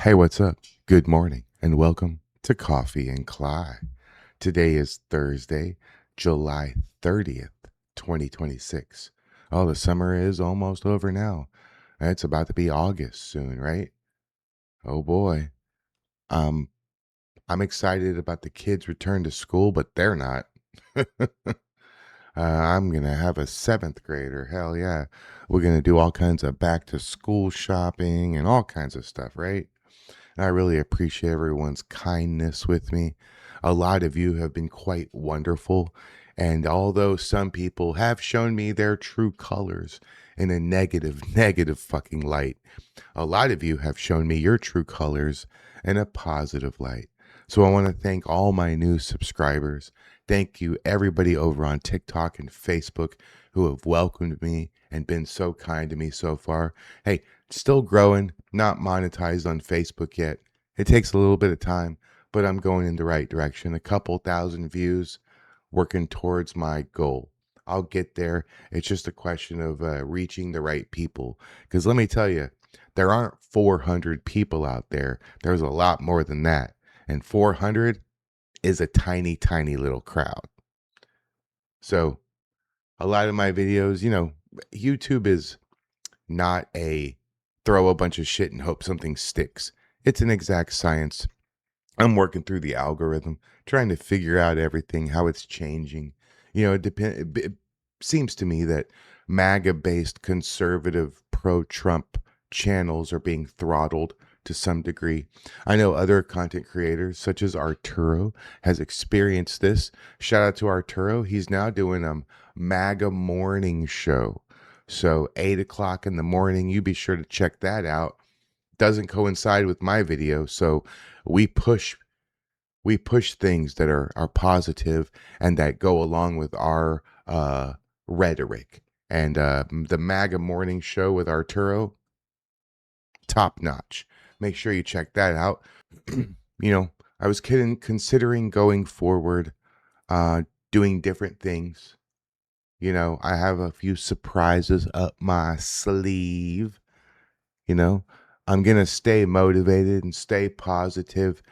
Hey, what's up? Good morning and welcome to Coffee and Kly. Today is Thursday, July 30th, 2026. Oh, the summer is almost over now. It's about to be August soon, right? Oh boy. Um, I'm excited about the kids' return to school, but they're not. I'm gonna have a seventh grader. Hell yeah. We're gonna do all kinds of back to school shopping and all kinds of stuff, right? And I really appreciate everyone's kindness with me. A lot of you have been quite wonderful. And although some people have shown me their true colors in a negative fucking light, a lot of you have shown me your true colors in a positive light. So I want to thank all my new subscribers. Thank you, everybody over on TikTok and Facebook who have welcomed me and been so kind to me so far. Hey, still growing, not monetized on Facebook yet. It takes a little bit of time, but I'm going in the right direction. A couple thousand views, working towards my goal. I'll get there. It's just a question of reaching the right people. Because let me tell you, there aren't 400 people out there. There's a lot more than that. And 400 is a tiny little crowd. So a lot of my videos, YouTube is not a throw a bunch of shit and hope something sticks. It's an exact science. I'm working through the algorithm, trying to figure out everything, how it's changing. It seems to me that MAGA-based conservative pro-Trump channels are being throttled to some degree. I know other content creators, such as Arturo, has experienced this. Shout out to Arturo. He's now doing a MAGA morning show. So 8 o'clock in the morning, you be sure to check that out. Doesn't coincide with my video, so we push things that are positive and that go along with our rhetoric. And the MAGA morning show with Arturo, top notch. Make sure you check that out. I was considering going forward, doing different things. I have a few surprises up my sleeve. I'm going to stay motivated and stay positive.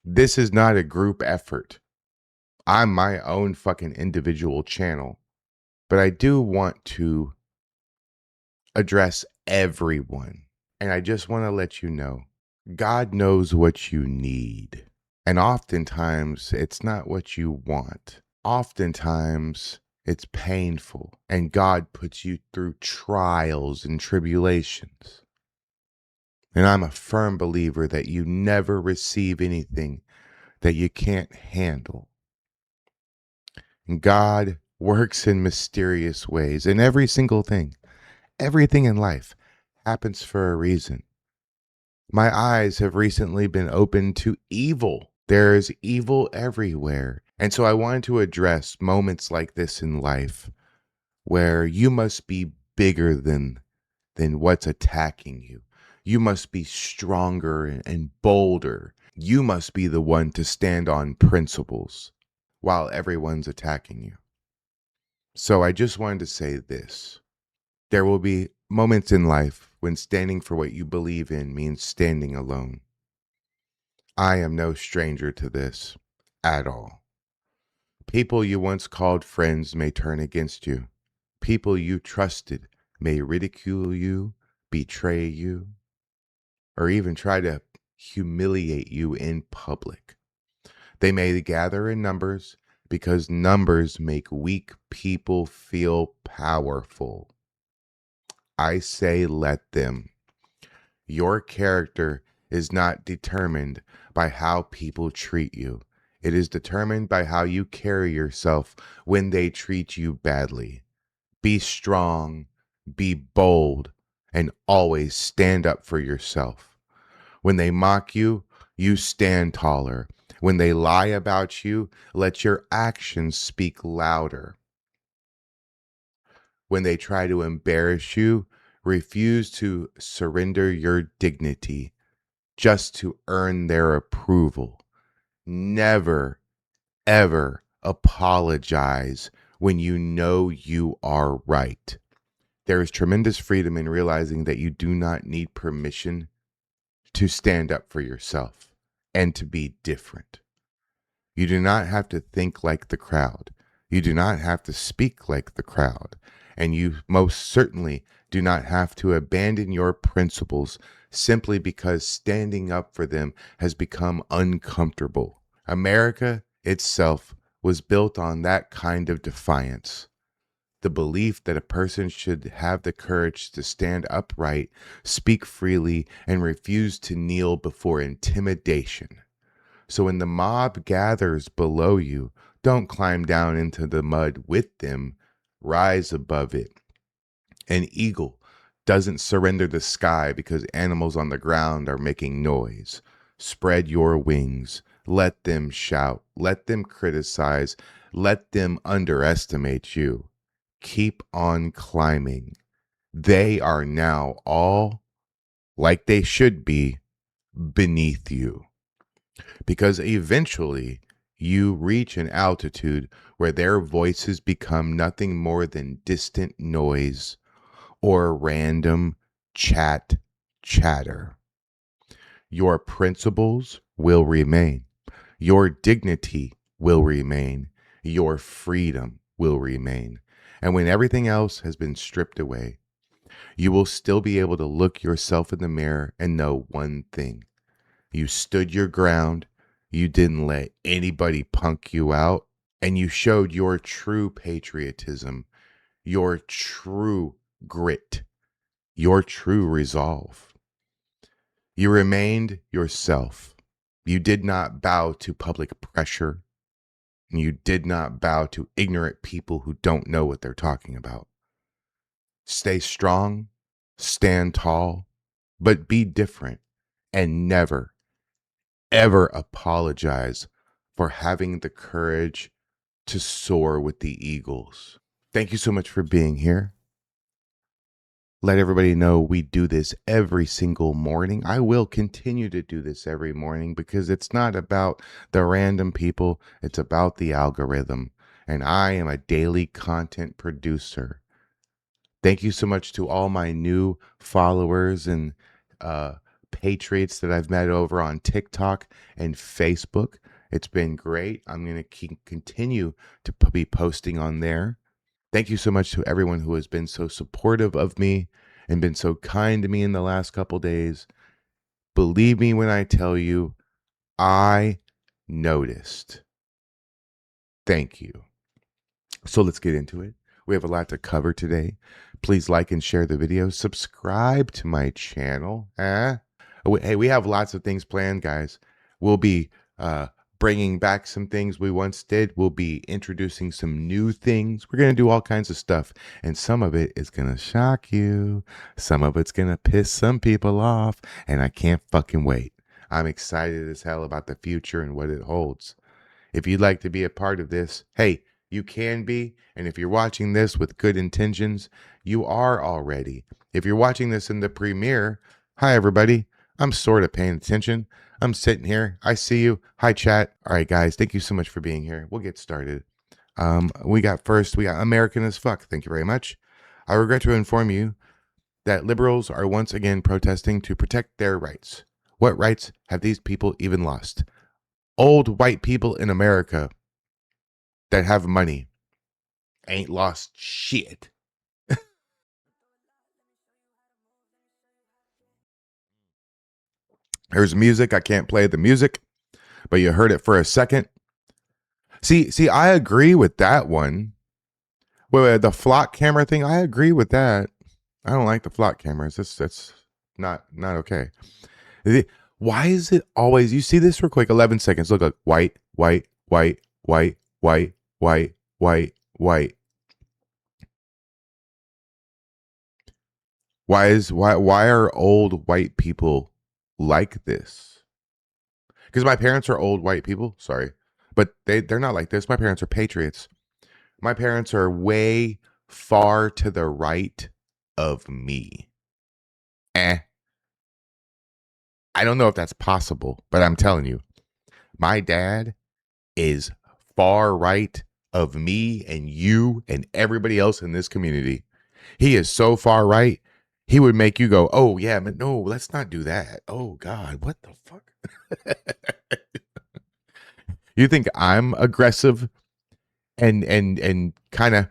This is not a group effort. I'm my own fucking individual channel, but I do want to address everyone. And I just want to let you know, God knows what you need. And oftentimes it's not what you want. Oftentimes it's painful, and God puts you through trials and tribulations. And I'm a firm believer that you never receive anything that you can't handle. And God works in mysterious ways, and everything in life happens for a reason. My eyes have recently been opened to evil. There is evil everywhere. And so I wanted to address moments like this in life where you must be bigger than what's attacking you. You must be stronger and bolder. You must be the one to stand on principles while everyone's attacking you. So I just wanted to say this. There will be moments in life when standing for what you believe in means standing alone. I am no stranger to this at all. People you once called friends may turn against you. People you trusted may ridicule you, betray you, or even try to humiliate you in public. They may gather in numbers because numbers make weak people feel powerful. I say let them. Your character is not determined by how people treat you. It is determined by how you carry yourself when they treat you badly. Be strong, be bold, and always stand up for yourself. When they mock you, you stand taller. When they lie about you, let your actions speak louder. When they try to embarrass you, refuse to surrender your dignity just to earn their approval. Never, ever apologize when you know you are right. There is tremendous freedom in realizing that you do not need permission to stand up for yourself and to be different. You do not have to think like the crowd. You do not have to speak like the crowd. And you most certainly do not have to abandon your principles simply because standing up for them has become uncomfortable. America itself was built on that kind of defiance. The belief that a person should have the courage to stand upright, speak freely, and refuse to kneel before intimidation. So when the mob gathers below you, don't climb down into the mud with them, rise above it. An eagle doesn't surrender the sky because animals on the ground are making noise. Spread your wings. Let them shout. Let them criticize. Let them underestimate you. Keep on climbing. They are now all, like they should be, beneath you. Because eventually you reach an altitude where their voices become nothing more than distant noise or random chatter. Your principles will remain. Your dignity will remain. Your freedom will remain. And when everything else has been stripped away, you will still be able to look yourself in the mirror and know one thing. You stood your ground. You didn't let anybody punk you out. And you showed your true patriotism, your true grit, your true resolve. You remained yourself. You did not bow to public pressure. And you did not bow to ignorant people who don't know what they're talking about. Stay strong, stand tall, but be different, and never, ever apologize for having the courage to soar with the eagles. Thank you so much for being here. Let everybody know we do this every single morning. I will continue to do this every morning because it's not about the random people, it's about the algorithm. And I am a daily content producer. Thank you so much to all my new followers and patriots that I've met over on TikTok and Facebook. It's been great. I'm going to continue to be posting on there. Thank you so much to everyone who has been so supportive of me and been so kind to me in the last couple days. Believe me when I tell you, I noticed. Thank you. So let's get into it. We have a lot to cover today. Please like and share the video. Subscribe to my channel. Hey, we have lots of things planned, guys. We'll be bringing back some things we once did. We'll be introducing some new things. We're going to do all kinds of stuff. And some of it is going to shock you. Some of it's going to piss some people off. And I can't fucking wait. I'm excited as hell about the future and what it holds. If you'd like to be a part of this, hey, you can be. And if you're watching this with good intentions, you are already. If you're watching this in the premiere, hi, everybody. I'm sort of paying attention. I'm sitting here. I see you. Hi, chat. All right, guys. Thank you so much for being here. We'll get started. We got American as fuck. Thank you very much. I regret to inform you that liberals are once again protesting to protect their rights. What rights have these people even lost? Old white people in America that have money ain't lost shit. Here's music. I can't play the music, but you heard it for a second. See, I agree with that one. Wait, the flock camera thing. I agree with that. I don't like the flock cameras. That's not okay. Why is it always? You see this real quick. 11 seconds. Look like white, white, white, white, white, white, white, white. Why are old white people like this? Because my parents are old white people. Sorry, but they're not like this. My parents are patriots. My parents are way far to the right of me. I don't know if that's possible, but I'm telling you, my dad is far right of me and you and everybody else in this community. He is so far right. he would make you go, oh yeah, but no, let's not do that. Oh God, what the fuck? You think I'm aggressive and kind of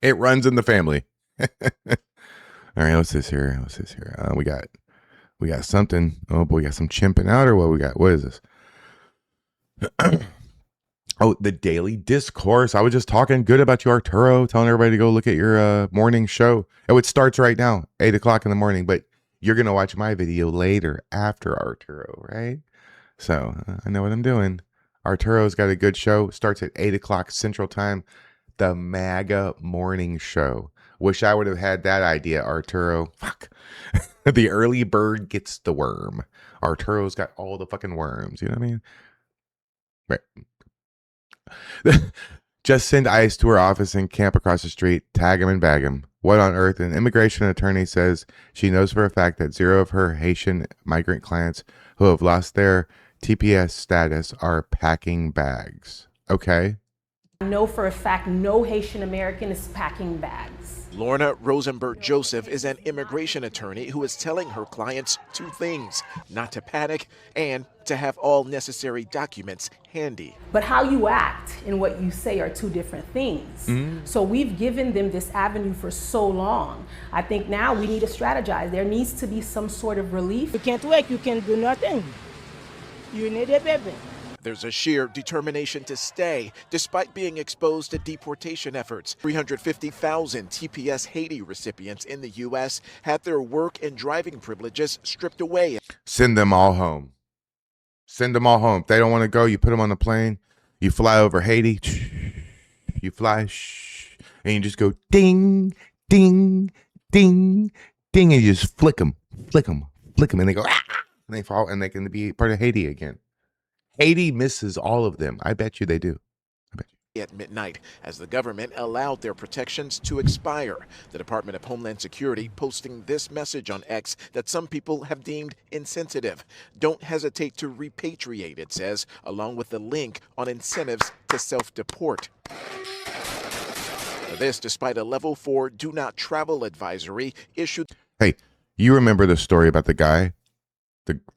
it runs in the family. All right, what's this here? We got something. Oh boy, we got some chimping out or what we got? What is this? Oh, the Daily Discourse. I was just talking good about you, Arturo, telling everybody to go look at your morning show. Oh, it starts right now, 8:00 in the morning, but you're going to watch my video later after Arturo, right? So I know what I'm doing. Arturo's got a good show. Starts at 8:00 Central Time. The MAGA Morning Show. Wish I would have had that idea, Arturo. Fuck. The early bird gets the worm. Arturo's got all the fucking worms. You know what I mean? Right. Just send ICE to her office and camp across the street. Tag him and bag him. What on earth? An immigration attorney says she knows for a fact that 0 of her Haitian migrant clients who have lost their TPS status are packing bags. Okay. I know for a fact no Haitian American is packing bags. Lorna Rosenberg Joseph is an immigration attorney who is telling her clients 2 things: not to panic and to have all necessary documents handy. But how you act and what you say are 2 different things. So we've given them this avenue for so long. I think now we need to strategize. There needs to be some sort of relief. You can't work, you can do nothing. You need a baby. There's a sheer determination to stay despite being exposed to deportation efforts. 350,000 TPS Haiti recipients in the U.S. had their work and driving privileges stripped away. Send them all home. Send them all home. If they don't want to go, you put them on the plane. You fly over Haiti. You fly, and you just go ding, ding, ding, ding, and you just flick them, and they go, ah, and they fall, and they can be part of Haiti again. Haiti misses all of them. I bet you they do. At midnight, as the government allowed their protections to expire. The Department of Homeland Security posting this message on X that some people have deemed insensitive. Don't hesitate to repatriate, it says, along with the link on incentives to self-deport. This despite a level 4 do not travel advisory issued. Hey, you remember the story about the guy,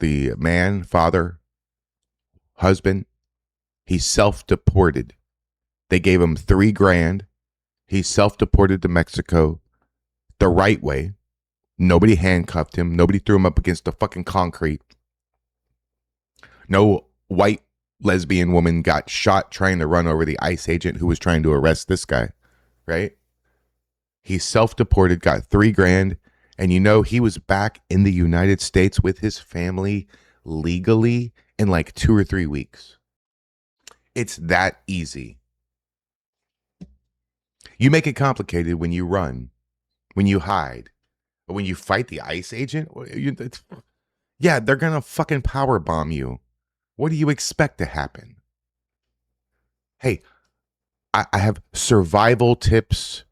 the man, father, husband? He self-deported. They gave him $3,000. He self-deported to Mexico the right way. Nobody handcuffed him. Nobody threw him up against the fucking concrete. No white lesbian woman got shot trying to run over the ICE agent who was trying to arrest this guy, right? He self-deported, got $3,000, and you know he was back in the United States with his family legally in like 2 or 3 weeks. It's that easy. You make it complicated when you run, when you hide, or when you fight the ICE agent. Yeah, they're going to fucking power bomb you. What do you expect to happen? Hey, I have survival tips.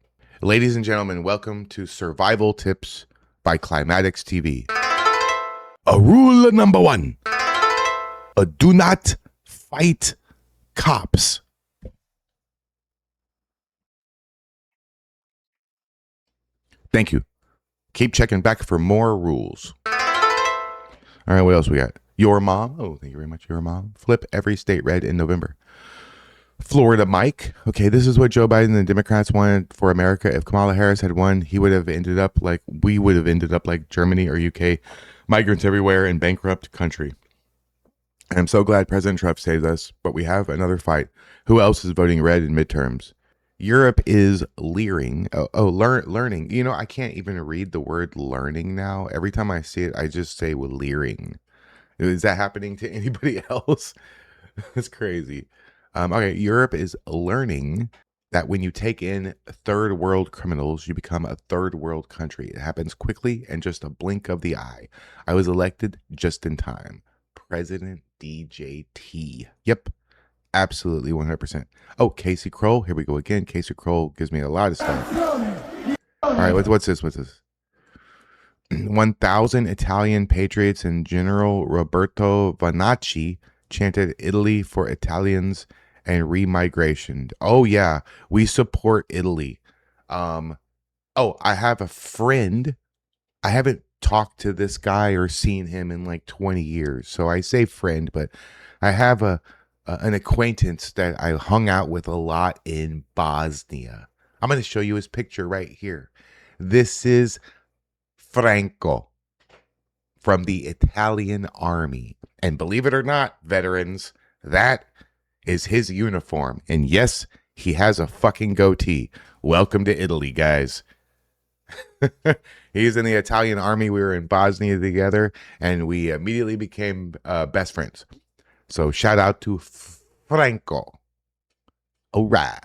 Ladies and gentlemen, welcome to Survival Tips by Climatics TV. Rule number 1. Do not fight cops. Thank you. Keep checking back for more rules. All right, what else we got? Your mom. Oh, thank you very much, your mom. Flip every state red in November. Florida Mike. Okay, this is what Joe Biden and the Democrats wanted for America. If Kamala Harris had won, we would have ended up like Germany or UK. Migrants everywhere and bankrupt country. And I'm so glad President Trump saved us, but we have another fight. Who else is voting red in midterms? Europe is leering. Learning. You know, I can't even read the word learning now. Every time I see it, I just say leering. Is that happening to anybody else? It's crazy. Okay, Europe is learning that when you take in third world criminals, you become a third world country. It happens quickly and just a blink of the eye. I was elected just in time. President DJT. Yep. Absolutely 100%. Oh, Casey Kroll. Here we go again. Casey Kroll gives me a lot of stuff. All right, what's this? 1,000 Italian patriots and General Roberto Vanacci chanted Italy for Italians and remigration. Oh, yeah. We support Italy. Oh, I have a friend. I haven't talked to this guy or seen him in like 20 years. So I say friend, but I have an acquaintance that I hung out with a lot in Bosnia. I'm going to show you his picture right here. This is Franco from the Italian army. And believe it or not, veterans, that is his uniform. And yes, he has a fucking goatee. Welcome to Italy, guys. He's in the Italian army. We were in Bosnia together, and we immediately became best friends. So shout out to Franco. All right.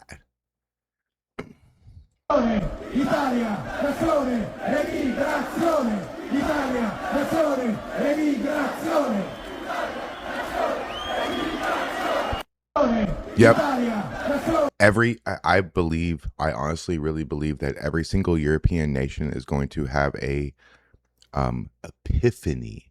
Italia, nazione, emigrazione. Italia, nazione, emigrazione. Yep. I honestly really believe that every single European nation is going to have a epiphany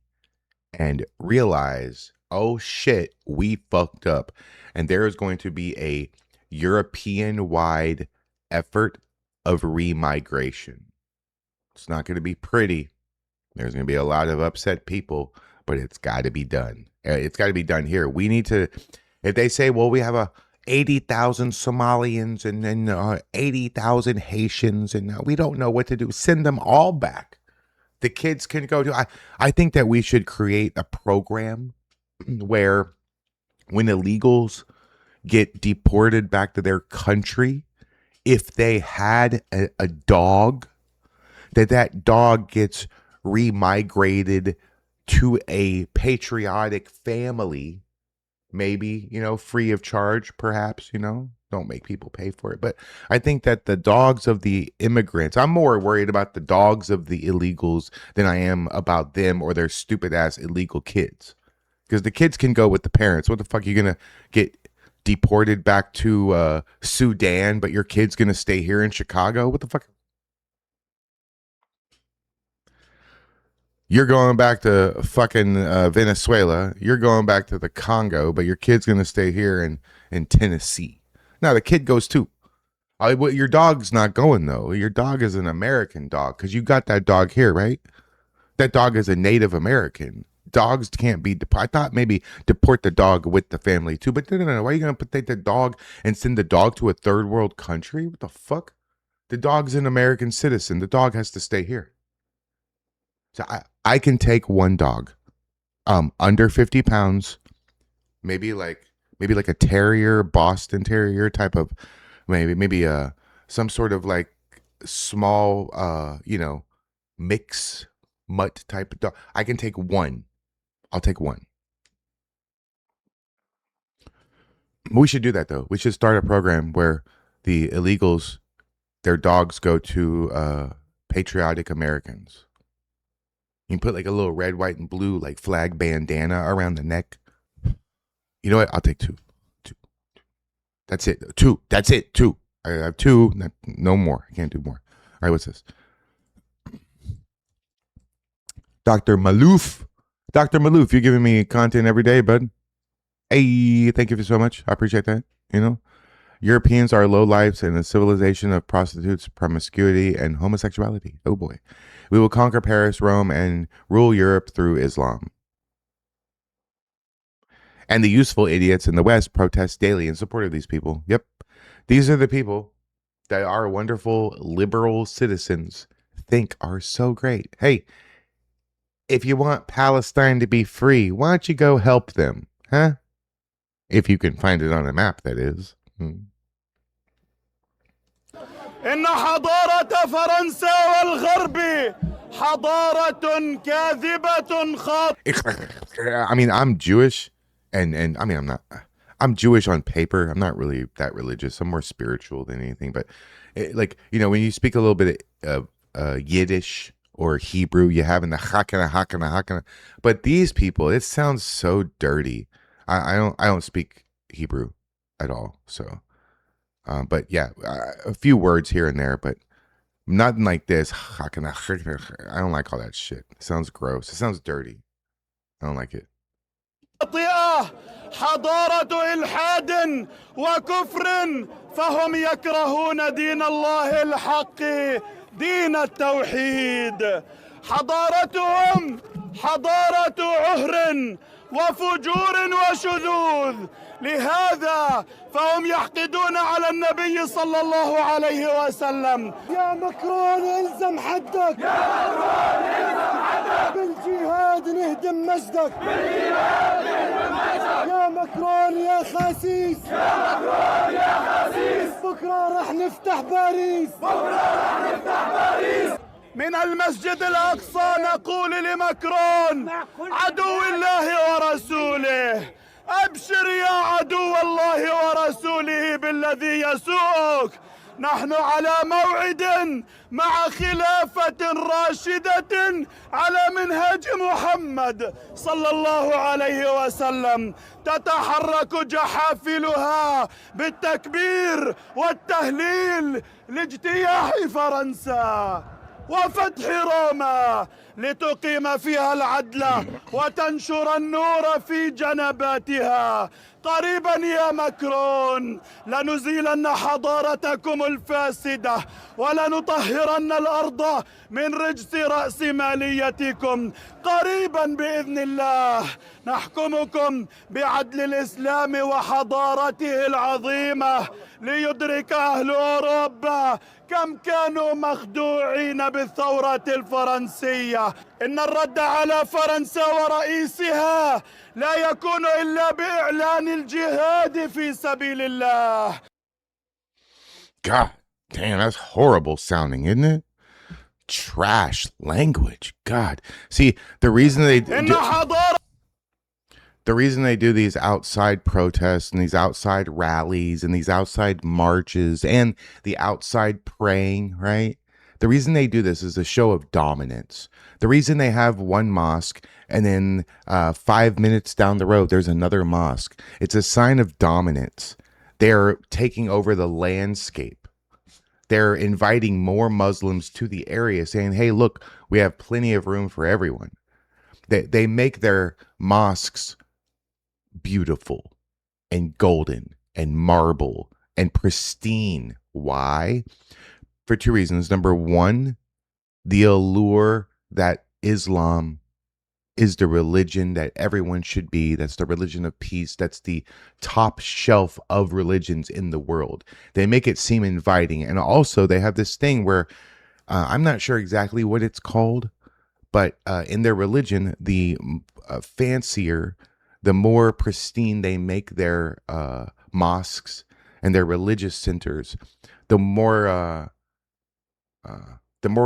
and realize, oh shit, we fucked up. And there is going to be a European-wide effort of remigration. It's not going to be pretty. There's going to be a lot of upset people, but it's got to be done. It's got to be done here. We need to, if they say, well, we have 80,000 Somalians and then 80,000 Haitians and we don't know what to do, send them all back. The kids can go to, I think that we should create a program where when illegals get deported back to their country, if they had a dog, that dog gets remigrated to a patriotic family, maybe, free of charge, perhaps, don't make people pay for it. But I think that the dogs of the immigrants, I'm more worried about the dogs of the illegals than I am about them or their stupid ass illegal kids. Because the kids can go with the parents. What the fuck, you gonna get deported back to Sudan, but your kid's gonna stay here in Chicago? What the fuck? You're going back to fucking Venezuela. You're going back to the Congo, but your kid's gonna stay here in Tennessee. Now the kid goes too. Your dog's not going though. Your dog is an American dog because you got that dog here, right? That dog is a Native American. Dogs can't be deported. I thought maybe deport the dog with the family too, but no. Why are you gonna take the dog and send the dog to a third world country? What the fuck? The dog's an American citizen. The dog has to stay here. So I can take one dog, under 50 pounds, maybe like a terrier, Boston Terrier type of, maybe some sort of like small, mix mutt type of dog. I can take one. I'll take one. We should do that though. We should start a program where the illegals, their dogs go to patriotic Americans. You can put like a little red, white, and blue like flag bandana around the neck. You know what? I'll take two. That's it. Two. That's it. Two. I have two. No more. I can't do more. All right, what's this? Dr. Malouf. Dr. Malouf, you're giving me content every day, bud. Hey, thank you so much. I appreciate that. Europeans are lowlifes in a civilization of prostitutes, promiscuity, and homosexuality. Oh boy. We will conquer Paris, Rome, and rule Europe through Islam. And the useful idiots in the West protest daily in support of these people. Yep. These are the people that our wonderful liberal citizens think are so great. Hey, if you want Palestine to be free, why don't you go help them? Huh? If you can find it on a map, that is. إن حضارة فرنسا والغرب حضارة كاذبة خاطئة. I mean, I'm Jewish, and I mean, I'm Jewish on paper. I'm not really that religious. I'm more spiritual than anything. But when you speak a little bit of Yiddish or Hebrew, you have in the hakana. But these people, it sounds so dirty. I don't speak Hebrew at all. So, but yeah, a few words here and there, but nothing like this. I don't like all that shit. It sounds gross. It sounds dirty. I don't like it. حضارة إلحاد وكفر فهم يكرهون دين الله الحق دين التوحيد. حضارتهم حضارة عهر وفجور وشذوذ، لهذا فهم يحقدون على النبي صلى الله عليه وسلم. يا مكرون الزم حدك، يا مكرون الزم حدك، بالجهاد نهدم مجدك، بالجهاد نهدم مجدك، يا مكرون يا خسيس، يا مكرون يا خسيس، بكره رح نفتح باريس، بكره رح نفتح باريس. من المسجد الأقصى نقول لمكرون عدو الله ورسوله: أبشر يا عدو الله ورسوله بالذي يسوءك. نحن على موعد مع خلافة راشدة على منهج محمد صلى الله عليه وسلم، تتحرك جحافلها بالتكبير والتهليل لاجتياح فرنسا وفتح روما، لتقيم فيها العدل وتنشر النور في جنباتها. قريبا يا مكرون لنزيلن حضارتكم الفاسدة ولنطهرن الأرض من رجس رأسماليتكم. قريبا بإذن الله نحكمكم بعدل الإسلام وحضارته العظيمة، ليدرك أهل أوروبا كم كانوا مخدوعين بالثورة الفرنسية. إن الرد على فرنسا ورئيسها لا يكون إلا بإعلان الجهاد في سبيل الله. God damn, that's horrible sounding, isn't it? Trash language. God. See, the reason they do these outside protests and these outside rallies and these outside marches and the outside praying, right? The reason they do this is a show of dominance. The reason they have one mosque and then 5 minutes down the road, there's another mosque. It's a sign of dominance. They're taking over the landscape. They're inviting more Muslims to the area, saying, hey, look, we have plenty of room for everyone. They make their mosques beautiful and golden and marble and pristine. Why? For two reasons. Number one, the allure that Islam is the religion that everyone should be. That's the religion of peace. That's the top shelf of religions in the world. They make it seem inviting. And also they have this thing where I'm not sure exactly what it's called, but in their religion, the fancier, the more pristine they make their mosques and their religious centers, the more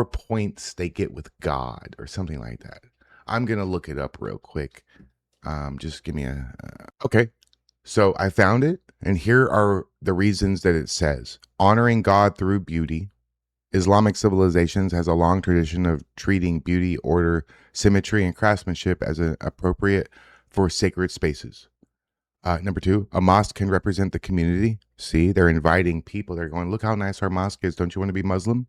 points they get with God or something like that. I'm going to look it up real quick. Just give me okay. So I found it, and here are the reasons that it says. Honoring God through beauty. Islamic civilizations has a long tradition of treating beauty, order, symmetry, and craftsmanship as appropriate for sacred spaces. Number two, a mosque can represent the community. See, they're inviting people. They're going, look how nice our mosque is. Don't you want to be Muslim?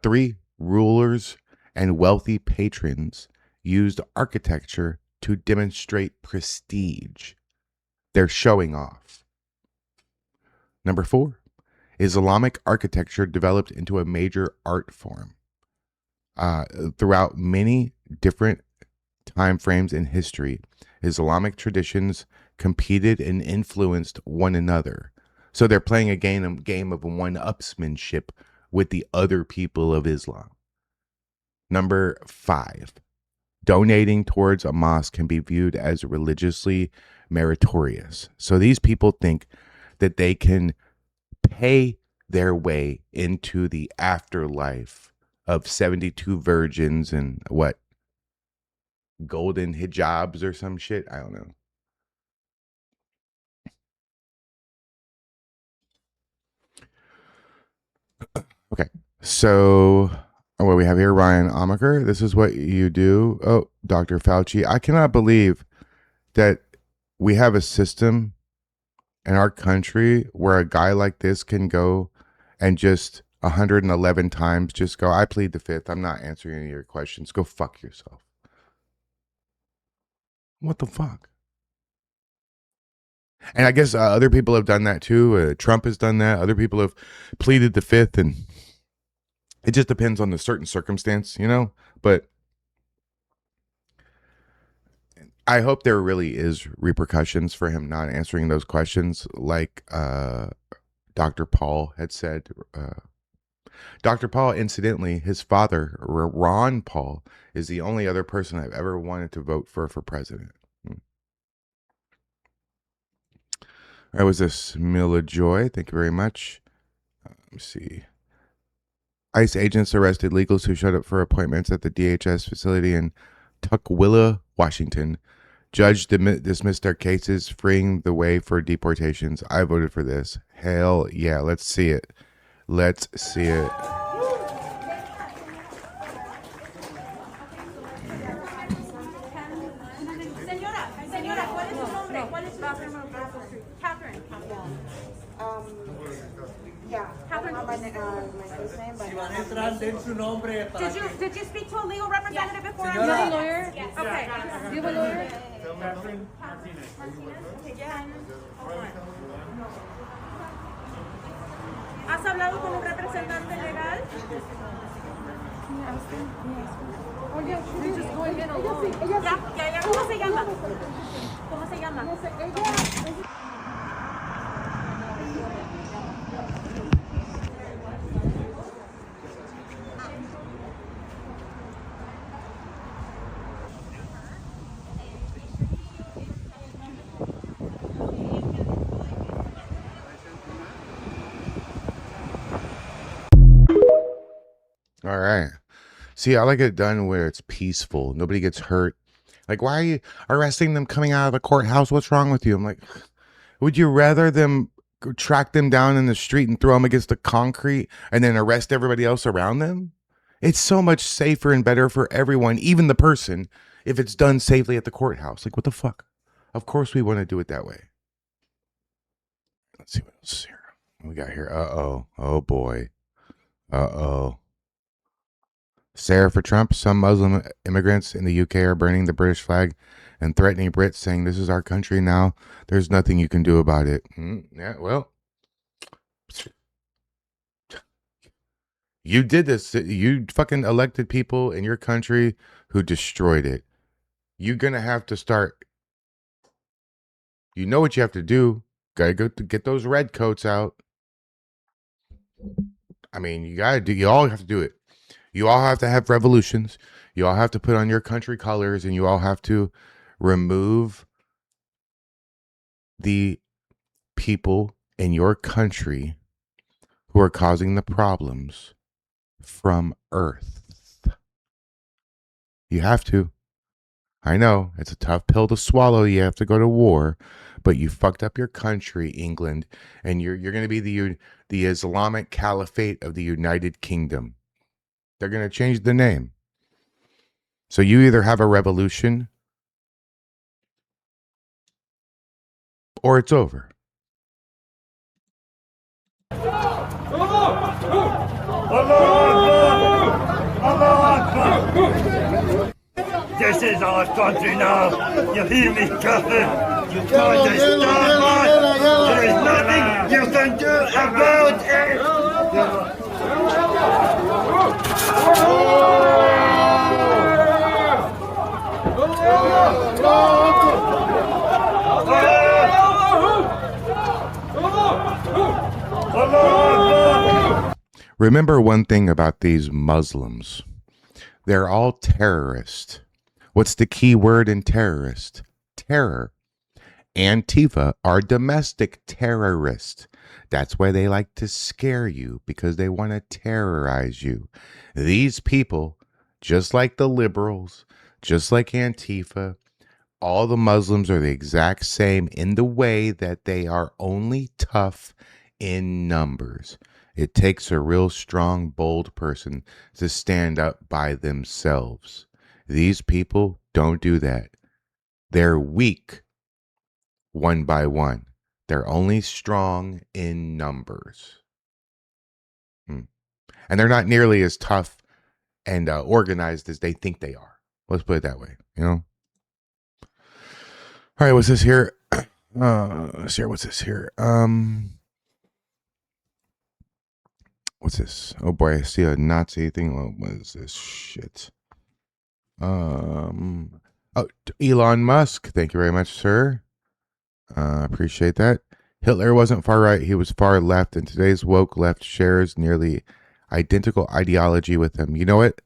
Three, rulers and wealthy patrons used architecture to demonstrate prestige. They're showing off. Number four, Islamic architecture developed into a major art form. Throughout many different time frames in history, Islamic traditions competed and influenced one another. So they're playing a game of one-upsmanship with the other people of Islam. Number five, donating towards a mosque can be viewed as religiously meritorious. So these people think that they can pay their way into the afterlife of 72 virgins and what? Golden hijabs or some shit? I don't know. Okay. So what we have here, Ryan Amaker. This is what you do. Oh, Dr. Fauci. I cannot believe that we have a system in our country where a guy like this can go and just 111 times just go, I plead the fifth. I'm not answering any of your questions. Go fuck yourself. What the fuck? And I guess other people have done that too. Trump has done that. Other people have pleaded the fifth, and It just depends on the certain circumstance, you know? But I hope there really is repercussions for him not answering those questions, like Dr. Paul had said. Dr. Paul, incidentally, his father, Ron Paul, is the only other person I've ever wanted to vote for president. All right, was this Mila Joy? Thank you very much. Let me see. ICE agents arrested legals who showed up for appointments at the DHS facility in Tukwila, Washington. Judge dismissed their cases, freeing the way for deportations. I voted for this. Hell yeah, let's see it. Let's see it. Señora, ¿cuál es su nombre? ¿Cuál es su nombre? Catherine. Yeah, Catherine. My first name, but Did you speak to a legal representative before? you have a lawyer? Yes. Okay. You have a lawyer? Catherine Martinez. Okay, yeah. ¿Has hablado con un representante legal? Oh, yeah, she's just going in alone. Ya. ¿Cómo se llama? ¿Cómo se llama? No sé, ella... All right. See, I like it done where it's peaceful. Nobody gets hurt. Like, why are you arresting them coming out of the courthouse? What's wrong with you? I'm like, would you rather them track them down in the street and throw them against the concrete and then arrest everybody else around them? It's so much safer and better for everyone, even the person, if it's done safely at the courthouse. Like, what the fuck? Of course we want to do it that way. Let's see what else is here. What we got here? Uh-oh. Oh, boy. Uh-oh. Sarah for Trump. Some Muslim immigrants in the UK are burning the British flag and threatening Brits, saying this is our country now. There's nothing you can do about it. Yeah, well, you did this. You fucking elected people in your country who destroyed it. You're going to have to start. You know what you have to do. Got to go to get those red coats out. I mean, you got to do, you all have to do it. You all have to have revolutions. You all have to put on your country colors, and you all have to remove the people in your country who are causing the problems from Earth. You have to. I know it's a tough pill to swallow. You have to go to war, but you fucked up your country, England, and you're going to be the Islamic Caliphate of the United Kingdom. They're going to change the name. So you either have a revolution or it's over. This is our country now. You hear me, Kafir? You can't disturb us. There is nothing you can do about it. Remember one thing about these Muslims. They're all terrorists. What's the key word in terrorist? Terror. Antifa are domestic terrorists. That's why they like to scare you, because they want to terrorize you. These people, just like the liberals, just like Antifa, all the Muslims are the exact same in the way that they are only tough in numbers. It takes a real strong, bold person to stand up by themselves. These people don't do that. They're weak one by one. They're only strong in numbers. And they're not nearly as tough and organized as they think they are. Let's put it that way, you know? All right, what's this here? Let's see, what's this here? What's this? Oh boy, I see a Nazi thing. What is this shit? Oh, Elon Musk. Thank you very much, sir. Appreciate that. Hitler wasn't far right, he was far left, and today's woke left shares nearly identical ideology with him. You know what?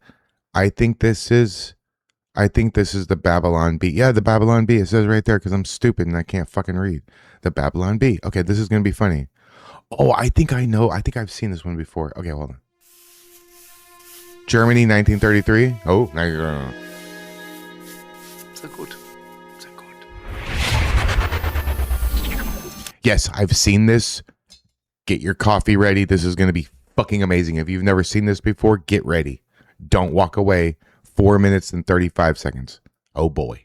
I think this is the Babylon Bee. Yeah, the Babylon Bee. It says right there because I'm stupid and I can't fucking read. The Babylon Bee. Okay, this is gonna be funny. Oh, I think I know. I think I've seen this one before. Okay, hold on. Germany, 1933. Oh, now you're. Sehr gut. Sehr gut. Yes, I've seen this. Get your coffee ready. This is going to be fucking amazing. If you've never seen this before, get ready. Don't walk away. 4 minutes and 35 seconds. Oh boy.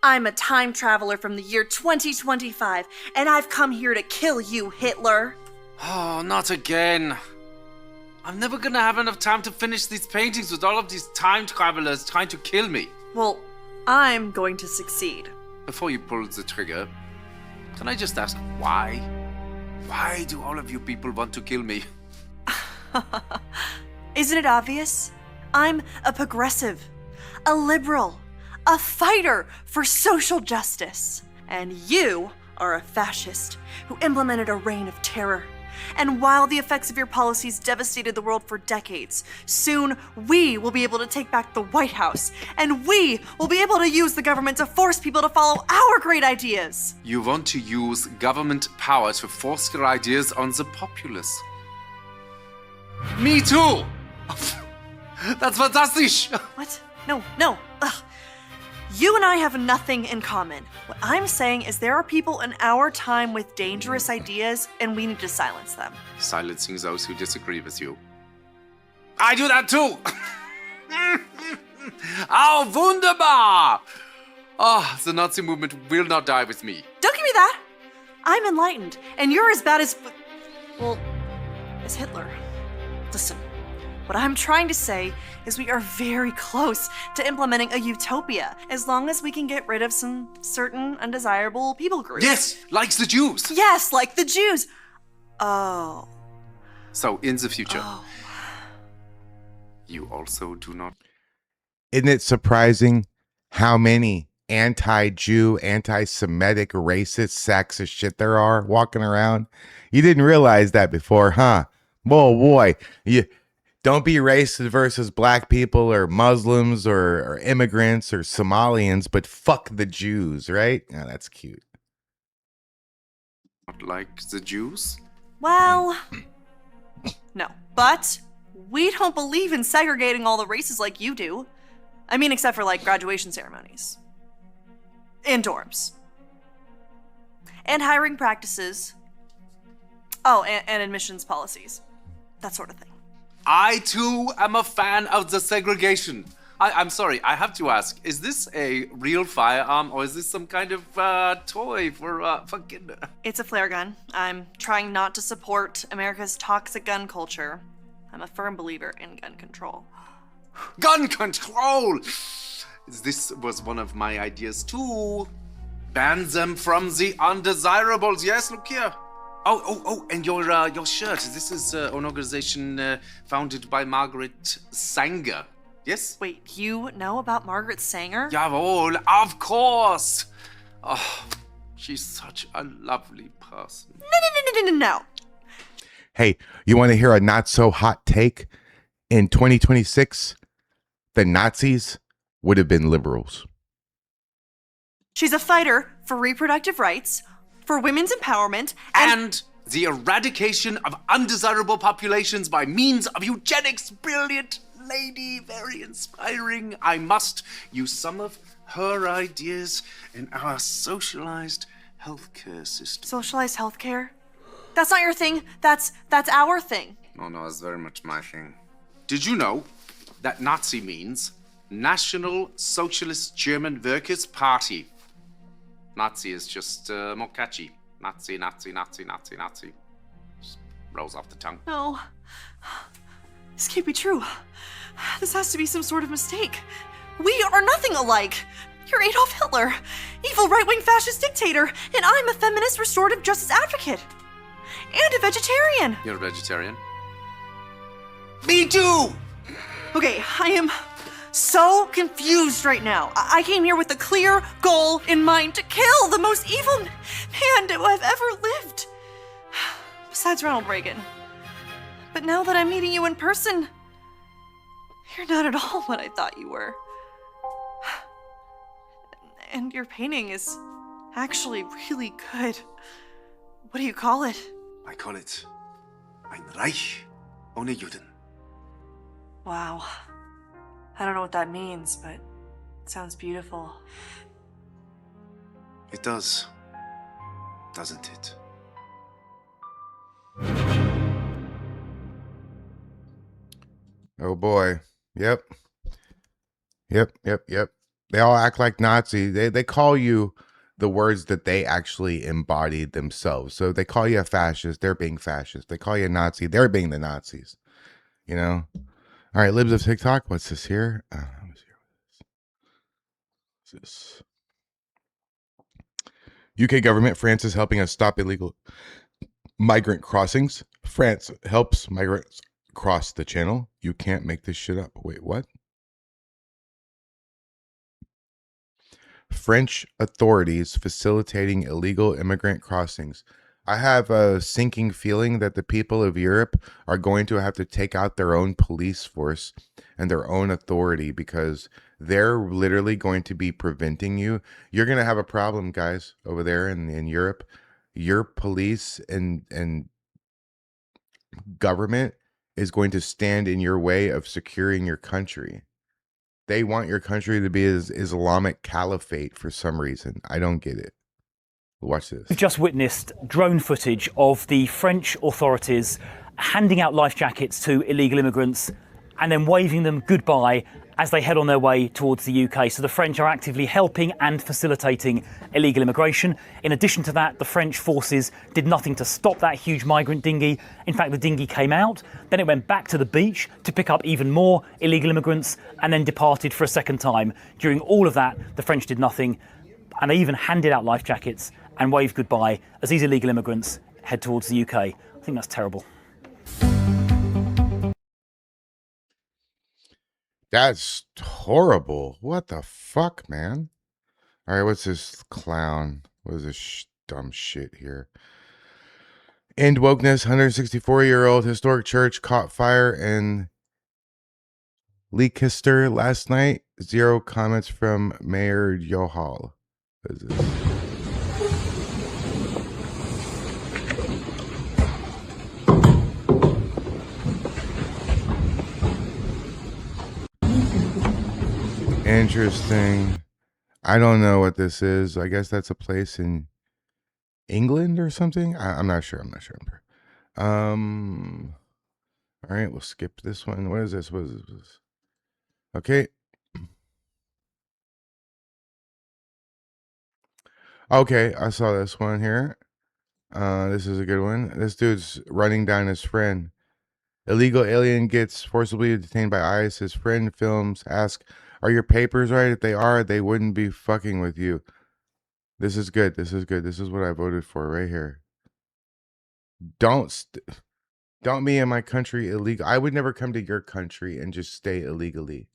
I'm a time traveler from the year 2025, and I've come here to kill you, Hitler. Oh, not again. I'm never gonna have enough time to finish these paintings with all of these time travelers trying to kill me. Well, I'm going to succeed. Before you pull the trigger, can I just ask why? Why do all of you people want to kill me? Isn't it obvious? I'm a progressive, a liberal, a fighter for social justice. And you are a fascist who implemented a reign of terror. And while the effects of your policies devastated the world for decades, soon we will be able to take back the White House, and we will be able to use the government to force people to follow our great ideas. You want to use government power to force your ideas on the populace. Me too! That's fantastic! What? No. Ugh. You and I have nothing in common. What I'm saying is there are people in our time with dangerous ideas, and we need to silence them. Silencing those who disagree with you. I do that too! Oh, wunderbar! Oh, the Nazi movement will not die with me. Don't give me that! I'm enlightened, and you're as bad as... well, as Hitler. Listen, what I'm trying to say is we are very close to implementing a utopia, as long as we can get rid of some certain undesirable people groups. Yes, like the Jews. Yes, like the Jews. Oh. So, in the future, you also do not... Isn't it surprising how many anti-Jew, anti-Semitic, racist sacks of shit there are walking around? You didn't realize that before, huh? Whoa, boy. Don't be racist versus black people or Muslims or immigrants or Somalians, but fuck the Jews, right? Oh, that's cute. Not like the Jews? Well, no. But we don't believe in segregating all the races like you do. I mean, except for like graduation ceremonies. In dorms. And hiring practices. Oh, and admissions policies. That sort of thing. I, too, am a fan of the segregation. I'm sorry, I have to ask, is this a real firearm or is this some kind of toy for fucking... It's a flare gun. I'm trying not to support America's toxic gun culture. I'm a firm believer in gun control. Gun control! This was one of my ideas, too. Ban them from the undesirables. Yes, look here. Oh, and your shirt. This is an organization founded by Margaret Sanger. Yes? Wait, you know about Margaret Sanger? Jawohl, of course. Oh, she's such a lovely person. No. Hey, you want to hear a not so hot take? In 2026, the Nazis would have been liberals. She's a fighter for reproductive rights, for women's empowerment, and the eradication of undesirable populations by means of eugenics. Brilliant lady, very inspiring. I must use some of her ideas in our socialized healthcare system. Socialized healthcare? That's not your thing. That's our thing. No, it's very much my thing. Did you know that Nazi means National Socialist German Workers' Party? Nazi is just more catchy. Nazi. Just rolls off the tongue. No. This can't be true. This has to be some sort of mistake. We are nothing alike. You're Adolf Hitler, evil right-wing fascist dictator, and I'm a feminist restorative justice advocate. and a vegetarian. You're a vegetarian? Me too! Okay, I am so confused right now. I came here with a clear goal in mind to kill the most evil man who I've ever lived. Besides Ronald Reagan. But now that I'm meeting you in person, you're not at all what I thought you were. And your painting is actually really good. What do you call it? I call it Ein Reich ohne Juden. Wow. I don't know what that means, but it sounds beautiful. It does, doesn't it? Oh boy. Yep. They all act like Nazi. They call you the words that they actually embodied themselves. So they call you a fascist, they're being fascist. They call you a Nazi, they're being the Nazis. You know? All right, libs of TikTok. What's this here? Let me see. What's this? UK government, France is helping us stop illegal migrant crossings. France helps migrants cross the channel. You can't make this shit up. Wait, what? French authorities facilitating illegal immigrant crossings. I have a sinking feeling that the people of Europe are going to have to take out their own police force and their own authority because they're literally going to be preventing you. You're going to have a problem, guys, over there in Europe. Your police and government is going to stand in your way of securing your country. They want your country to be as Islamic caliphate for some reason. I don't get it. Watch this. We've just witnessed drone footage of the French authorities handing out life jackets to illegal immigrants and then waving them goodbye as they head on their way towards the UK. So the French are actively helping and facilitating illegal immigration. In addition to that, the French forces did nothing to stop that huge migrant dinghy. In fact, the dinghy came out, then it went back to the beach to pick up even more illegal immigrants and then departed for a second time. During all of that, the French did nothing, and they even handed out life jackets and waved goodbye as these illegal immigrants head towards the UK. I think that's terrible. That's horrible. What the fuck, man? All right, what's this clown? What is this dumb shit here? End wokeness. 164-year-old historic church caught fire in Leicester last night. Zero comments from Mayor Johal. What is this? Interesting. I don't know what this is. I guess that's a place in England or something. I'm not sure. All right, we'll skip this one. What is this? What is this? Okay. Okay, I saw this one here. This is a good one. This dude's running down his friend. Illegal alien gets forcibly detained by ICE. His friend films, asks, "Are your papers right? If they are, they wouldn't be fucking with you." This is good. This is good. This is what I voted for right here. Don't be in my country illegal. I would never come to your country and just stay illegally.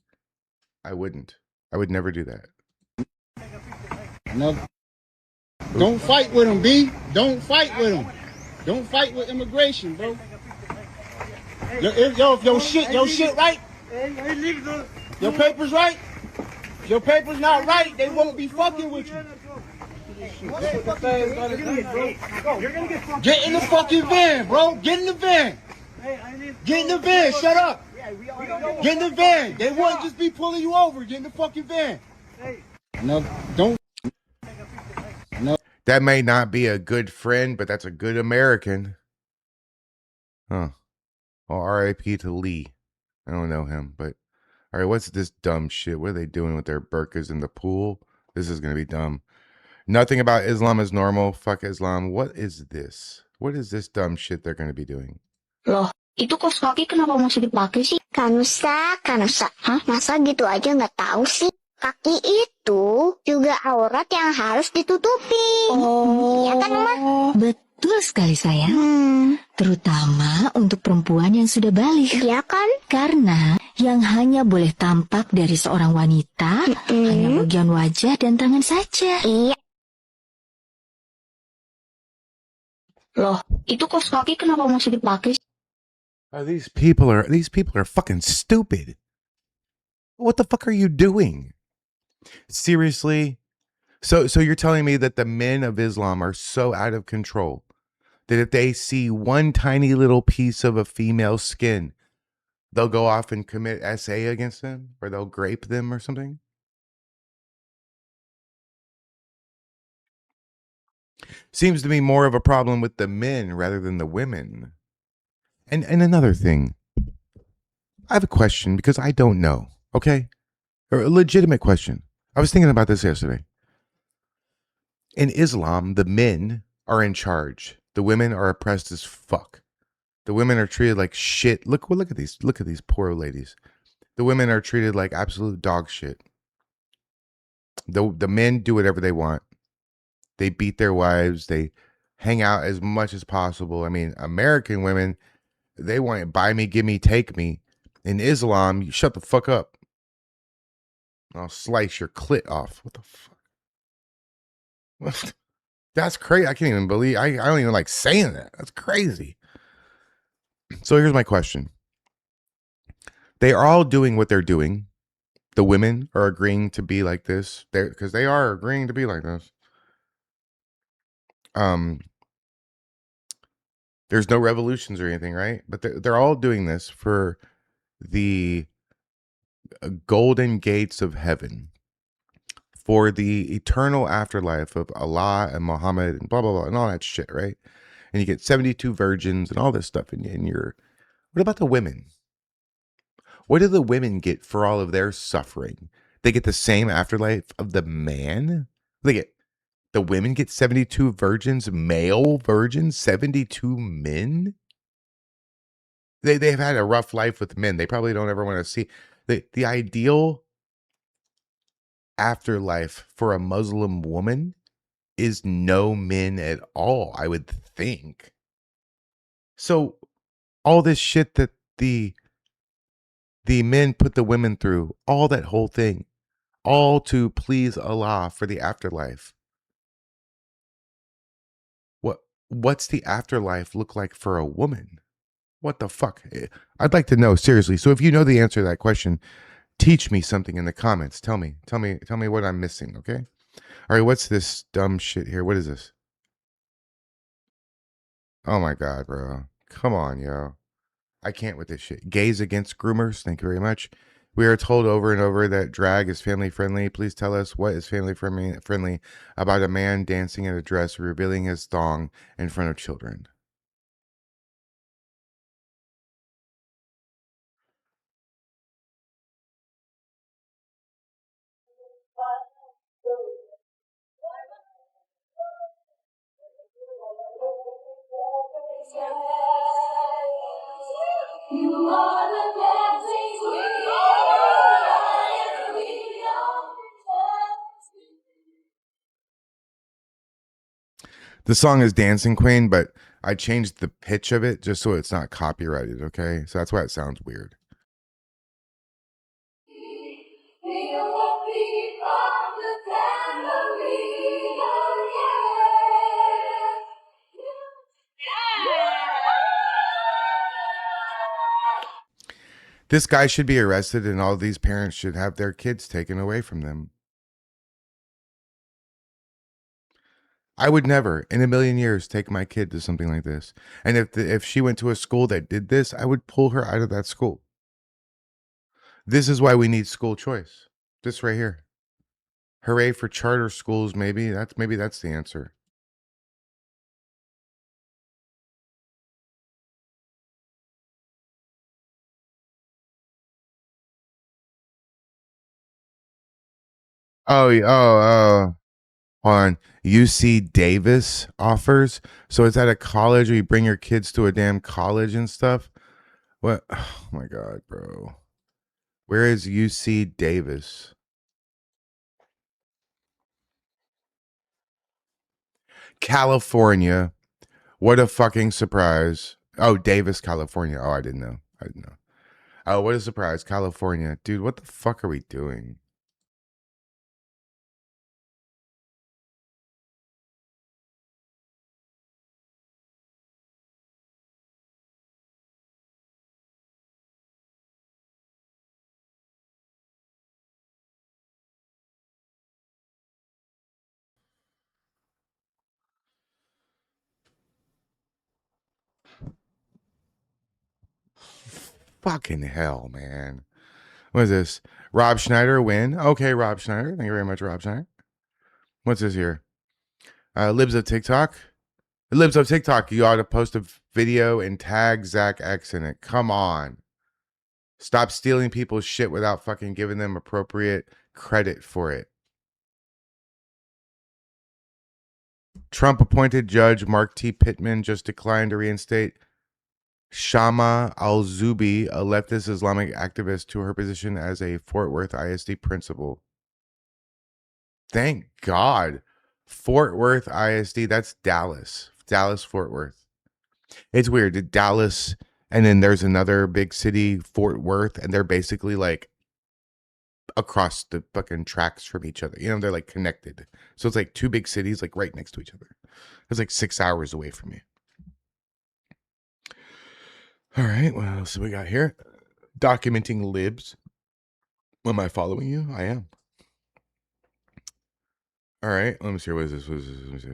I wouldn't. I would never do that. No. Don't fight with them, B. Don't fight with them. Don't fight with immigration, bro. Yo, if your shit right? Your papers right? If your papers not right, they won't be fucking with you. Get in the fucking van, bro. Get in the van. Get in the van. Shut up. Get in the van. They won't just be pulling you over. Get in the fucking van. No, don't. No. That may not be a good friend, but that's a good American. Huh. Well, R.I.P. to Lee. I don't know him, but all right, what's this dumb shit? What are they doing with their burqas in the pool? This is going to be dumb. Nothing about Islam is normal. Fuck Islam. What is this? What is this dumb shit they're going to be doing? Loh, itu kos kaki kenapa mesti dipakai sih? Kanusa. Hah? Masa gitu aja nggak tahu sih? Kaki itu juga aurat yang harus ditutupi. Oh. Iya kan, Mama? Betul. Betul sekali sayang. Terutama untuk perempuan yang sudah balik. Iya kan? Karena yang hanya boleh tampak dari seorang wanita hanya bagian wajah dan tangan saja. Iya. Loh, itu kaos kaki kenapa masih dipakai? These people are fucking stupid. What the fuck are you doing? Seriously? So you're telling me that the men of Islam are so out of control that if they see one tiny little piece of a female's skin, they'll go off and commit SA against them, or they'll grape them or something? Seems to be more of a problem with the men rather than the women. And another thing, I have a question because I don't know, okay? Or a legitimate question. I was thinking about this yesterday. In Islam, the men are in charge. The women are oppressed as fuck. The women are treated like shit. Look at these poor ladies. The women are treated like absolute dog shit. The men do whatever they want. They beat their wives. They hang out as much as possible. I mean, American women, they want it, buy me, give me, take me. In Islam, you shut the fuck up. I'll slice your clit off. What the fuck? That's crazy. I can't even believe. I don't even like saying that. That's crazy. So here's my question. They are all doing what they're doing. The women are agreeing to be like this because they are agreeing to be like this. There's no revolutions or anything, right? But they're all doing this for the golden gates of heaven, for the eternal afterlife of Allah and Muhammad and blah, blah, blah, and all that shit, right? And you get 72 virgins and all this stuff in your... What about the women? What do the women get for all of their suffering? They get the same afterlife of the man? The women get 72 virgins, male virgins, 72 men? They've had a rough life with men. They probably don't ever want to see... The ideal afterlife for a Muslim woman is no men at all, I would think. So all this shit that the men put the women through, all that whole thing, all to please Allah for the afterlife. What's the afterlife look like for a woman? What the fuck? I'd like to know, seriously. So if you know the answer to that question, teach me something in the comments. Tell me what I'm missing, okay? All right, what's this dumb shit here? What is this? Oh my God, bro. Come on, yo. I can't with this shit. Gays against groomers. Thank you very much. We are told over and over that drag is family friendly. Please tell us what is family friendly about a man dancing in a dress revealing his thong in front of children. The song is Dancing Queen, but I changed the pitch of it just so it's not copyrighted, okay? So that's why it sounds weird. This guy should be arrested and all these parents should have their kids taken away from them. I would never in a million years take my kid to something like this. And if she went to a school that did this, I would pull her out of that school. This is why we need school choice. This right here. Hooray for charter schools, maybe that's the answer. Oh, hold on. UC Davis offers. So it's at a college where you bring your kids to a damn college and stuff. What? Oh my God, bro. Where is UC Davis? California, What a fucking surprise. Oh, Davis, California. Oh, I didn't know. Oh, what a surprise. California. Dude, what the fuck are we doing? Fucking hell, man. What is this? Rob Schneider win. Okay, Rob Schneider. Thank you very much, Rob Schneider. What's this here? Libs of TikTok. Libs of TikTok, you ought to post a video and tag Zach X in it. Come on. Stop stealing people's shit without fucking giving them appropriate credit for it. Trump appointed judge Mark T. Pittman just declined to reinstate Shama Al-Zubi, a leftist Islamic activist, to her position as a Fort Worth ISD principal. Thank God. Fort Worth ISD, that's Dallas. Dallas, Fort Worth. It's weird. Did Dallas, and then there's another big city, Fort Worth, and they're basically like across the fucking tracks from each other. You know, they're like connected. So it's like two big cities like right next to each other. It's like 6 hours away from me. All right, what else do we got here? Documenting libs. Am I following you? I am. All right, let me see. What is this? Let me see.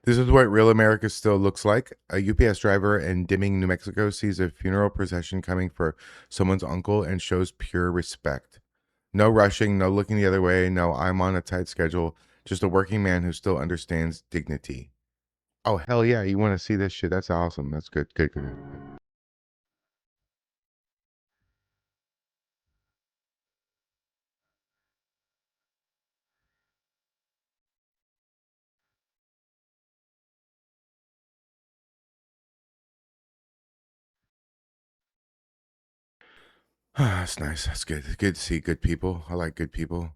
This is what real America still looks like. A UPS driver in Deming, New Mexico sees a funeral procession coming for someone's uncle and shows pure respect. No rushing, no looking the other way, no I'm on a tight schedule. Just a working man who still understands dignity. Oh, hell yeah. You want to see this shit? That's awesome. That's good. Good. That's nice. That's good. It's good to see good people. I like good people.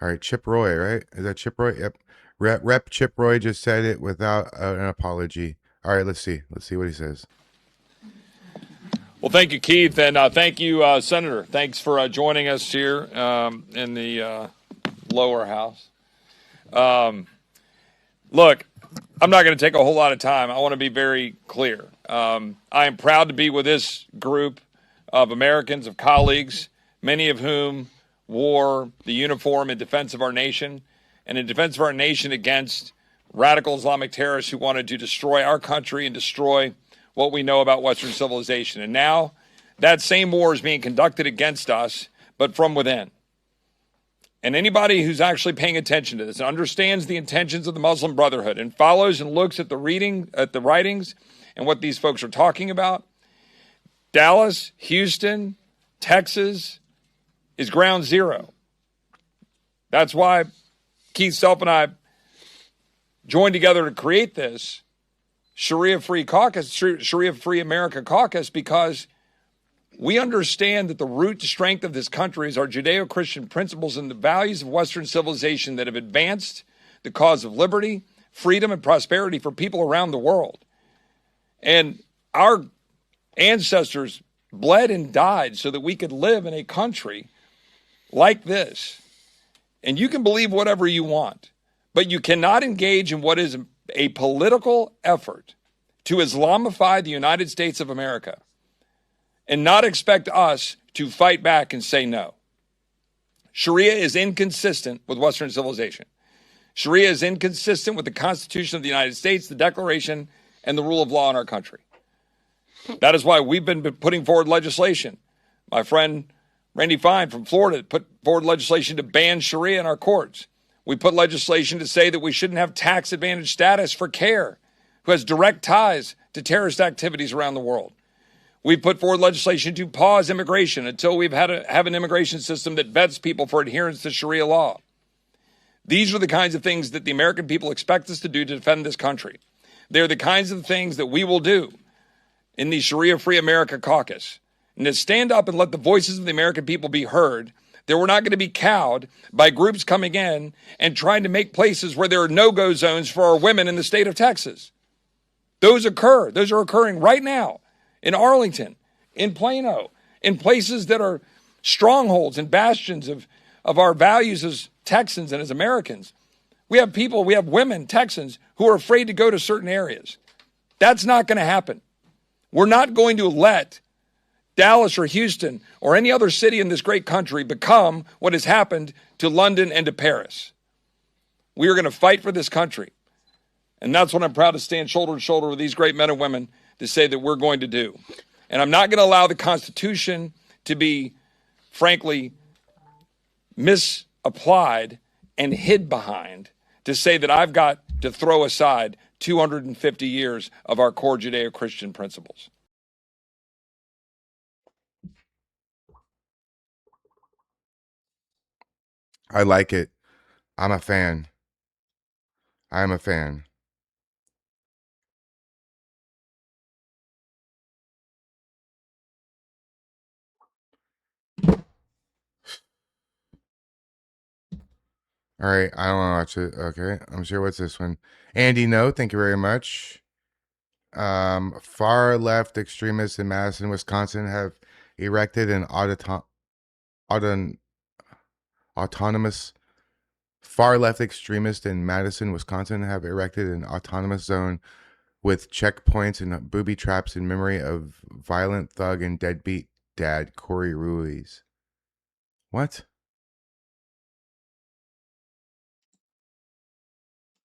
All right, Chip Roy, right? Is that Chip Roy? Yep. Rep Chip Roy just said it without an apology. All right, let's see. Let's see what he says. Well, thank you, Keith, and thank you, Senator. Thanks for joining us here in the lower house. Look, I'm not going to take a whole lot of time. I want to be very clear. I am proud to be with this group of Americans, of colleagues, many of whom wore the uniform in defense of our nation and in defense of our nation against radical Islamic terrorists who wanted to destroy our country and destroy what we know about Western civilization. And now that same war is being conducted against us, but from within. And anybody who's actually paying attention to this and understands the intentions of the Muslim Brotherhood and follows and looks at the writings and what these folks are talking about, Dallas, Houston, Texas is ground zero. That's why Keith Self and I joined together to create this Sharia-Free Caucus, Sharia-Free America Caucus, because we understand that the root strength of this country is our Judeo-Christian principles and the values of Western civilization that have advanced the cause of liberty, freedom, and prosperity for people around the world. And our ancestors bled and died so that we could live in a country like this. And you can believe whatever you want, but you cannot engage in what is a political effort to Islamify the United States of America and not expect us to fight back and say no. Sharia is inconsistent with Western civilization. Sharia is inconsistent with the Constitution of the United States, the Declaration, and the rule of law in our country. That is why we've been putting forward legislation. My friend Randy Fine from Florida put forward legislation to ban Sharia in our courts. We put legislation to say that we shouldn't have tax advantage status for CARE, who has direct ties to terrorist activities around the world. We put forward legislation to pause immigration until we've have an immigration system that vets people for adherence to Sharia law. These are the kinds of things that the American people expect us to do to defend this country. They're the kinds of things that we will do in the Sharia-Free America Caucus. and to stand up and let the voices of the American people be heard, that we're not going to be cowed by groups coming in and trying to make places where there are no-go zones for our women in the state of Texas. Those occur. Those are occurring right now in Arlington, in Plano, in places that are strongholds and bastions of our values as Texans and as Americans. We have women, Texans, who are afraid to go to certain areas. That's not going to happen. We're not going to let Dallas or Houston or any other city in this great country become what has happened to London and to Paris. We are going to fight for this country. And that's what I'm proud to stand shoulder to shoulder with these great men and women to say that we're going to do. And I'm not going to allow the Constitution to be, frankly, misapplied and hid behind to say that I've got to throw aside 250 years of our core Judeo-Christian principles. I like it. I'm a fan. I'm a fan. All right, I don't want to watch it. Okay, I'm sure. What's this one? Andy, no, thank you very much. Far left extremists in Madison, Wisconsin have erected an autonomous. Far left extremists in Madison, Wisconsin have erected an autonomous zone with checkpoints and booby traps in memory of violent thug and deadbeat dad Corey Ruiz. What?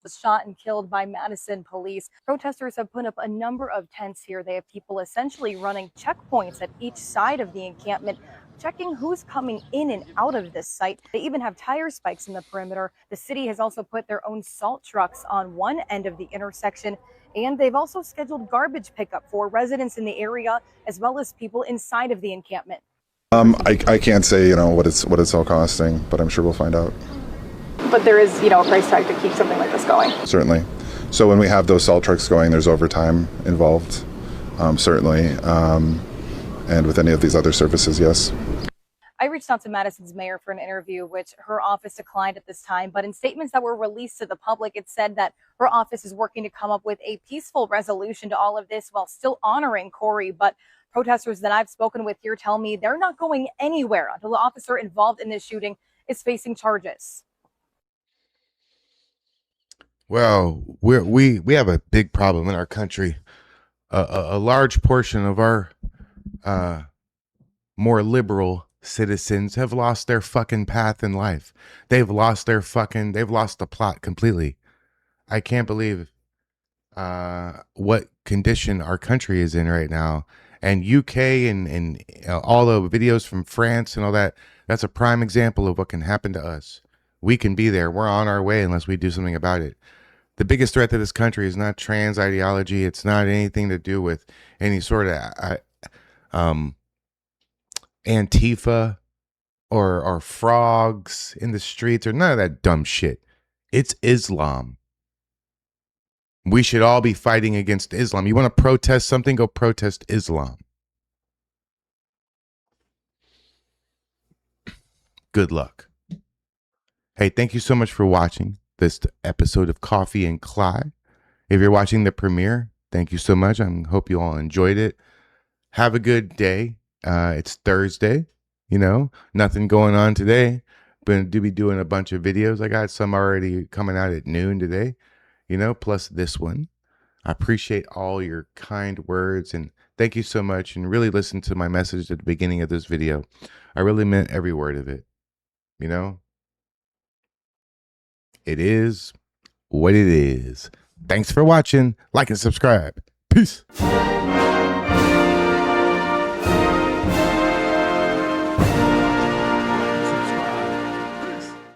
Was shot and killed by Madison police. Protesters have put up a number of tents here. They have people essentially running checkpoints at each side of the encampment, checking who's coming in and out of this site. They even have tire spikes in the perimeter. The city has also put their own salt trucks on one end of the intersection, and they've also scheduled garbage pickup for residents in the area as well as people inside of the encampment. I can't say what it's all costing, but I'm sure we'll find out. But there is, a price tag to keep something like this going. Certainly. So when we have those salt trucks going, there's overtime involved, certainly. And with any of these other services, yes. I reached out to Madison's mayor for an interview, which her office declined at this time. But in statements that were released to the public, it said that her office is working to come up with a peaceful resolution to all of this while still honoring Corey. But protesters that I've spoken with here tell me they're not going anywhere until the officer involved in this shooting is facing charges. Well, we have a big problem in our country. A large portion of our more liberal citizens have lost their fucking path in life. They've lost the plot completely. I can't believe what condition our country is in right now. And UK and all the videos from France and all that, that's a prime example of what can happen to us. We can be there. We're on our way unless we do something about it. The biggest threat to this country is not trans ideology. It's not anything to do with any sort of Antifa or frogs in the streets or none of that dumb shit. It's Islam. We should all be fighting against Islam. You want to protest something? Go protest Islam. Good luck. Hey, thank you so much for watching this episode of Coffee and Kly. If you're watching the premiere, thank you so much. I hope you all enjoyed it. Have a good day. It's Thursday, nothing going on today. But do be doing a bunch of videos. I got some already coming out at noon today, plus this one. I appreciate all your kind words and thank you so much. And really listen to my message at the beginning of this video. I really meant every word of it. It is what it is. Thanks for watching. Like and subscribe. Peace.